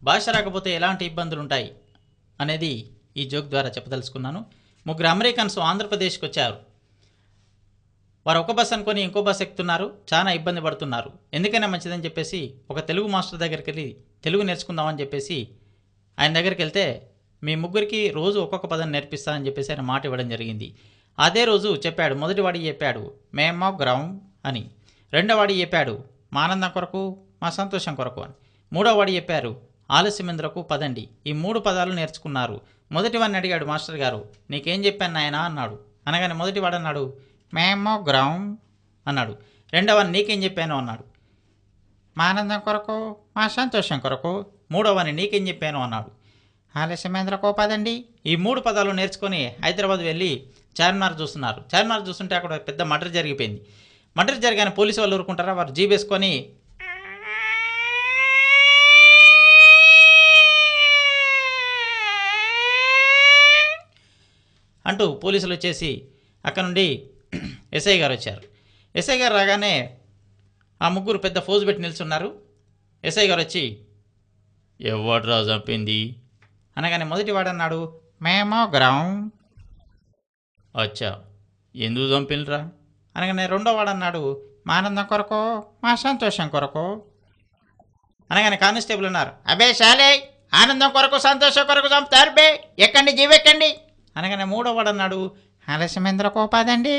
భాష రాకపోతే ఎలాంటి ఇబ్బందులు ఉంటాయి అనేది ఈ జోక్ ద్వారా చెప్పదలుచుకున్నాను. ముగ్గురు అమెరికన్స్ ఆంధ్రప్రదేశ్కి వచ్చారు. వారు ఒక బస్ అనుకొని ఇంకో బస్ ఎక్కుతున్నారు. చాలా ఇబ్బంది పడుతున్నారు. ఎందుకైనా మంచిదని చెప్పేసి ఒక తెలుగు మాస్టర్ దగ్గరికి వెళ్ళి తెలుగు నేర్చుకుందామని చెప్పేసి ఆయన దగ్గరికి వెళ్తే, మీ ముగ్గురికి రోజు ఒక్కొక్క పదం నేర్పిస్తానని చెప్పేసి ఆయన మాట ఇవ్వడం జరిగింది. అదే రోజు చెప్పాడు. మొదటివాడికి చెప్పాడు మేమో గ్రౌండ్ అని. రెండోవాడికి చెప్పాడు మా ఆనందం కొరకు మా సంతోషం కొరకు అని. మూడోవాడికి చెప్పారు ఆలస్యమెందులకు పదండి. ఈ 3 పదాలు నేర్చుకున్నారు. మొదటివాడిని అడిగాడు మాస్టర్ గారు, నీకేం చెప్పాను నాయనా అన్నాడు. అనగానే మొదటివాడు అన్నాడు మేమో గ్రౌండ్ అన్నాడు. రెండోవాడిని నీకేం చెప్పాను అన్నాడు. మా ఆనందం కొరకు మా సంతోషం కొరకు. మూడోవాడిని నీకేం చెప్పాను అన్నాడు. ఆలస్యమెందులకు పదండి. ఈ 3 పదాలు నేర్చుకొని హైదరాబాద్ వెళ్ళి చార్మినార్ చూస్తున్నారు. చార్మినార్ చూస్తుంటే అక్కడ పెద్ద మర్డర్ జరిగిపోయింది. మర్డర్ జరిగానే పోలీసు వాళ్ళు ఊరుకుంటారా? వారు జీప్ వేసుకొని అంటూ పోలీసులు వచ్చేసి అక్కడ నుండి ఎస్ఐ గారు వచ్చారు. ఎస్ఐ గారు రాగానే ఆ ముగ్గురు పెద్ద ఫోజు పెట్టి నిల్చున్నారు. ఎస్ఐ గారు వచ్చి ఎవడ్రా చంపింది అనగానే మొదటివాడు అన్నాడు మేమో గ్రౌండ్. అచ్చా, ఎందుకు చంపినరా అనగానే రెండోవాడు అన్నాడు మా ఆనందం కొరకు మా సంతోషం కొరకు. అనగానే కానిస్టేబుల్ అన్నారు అబే శాలే, ఆనందం కొరకు సంతోషం కొరకు చంపుతారు బే, ఎక్కండి జీవెక్కండి. అనగానే మూడోవాడు అన్నాడు ఆలస్యమెందులకు పదండి.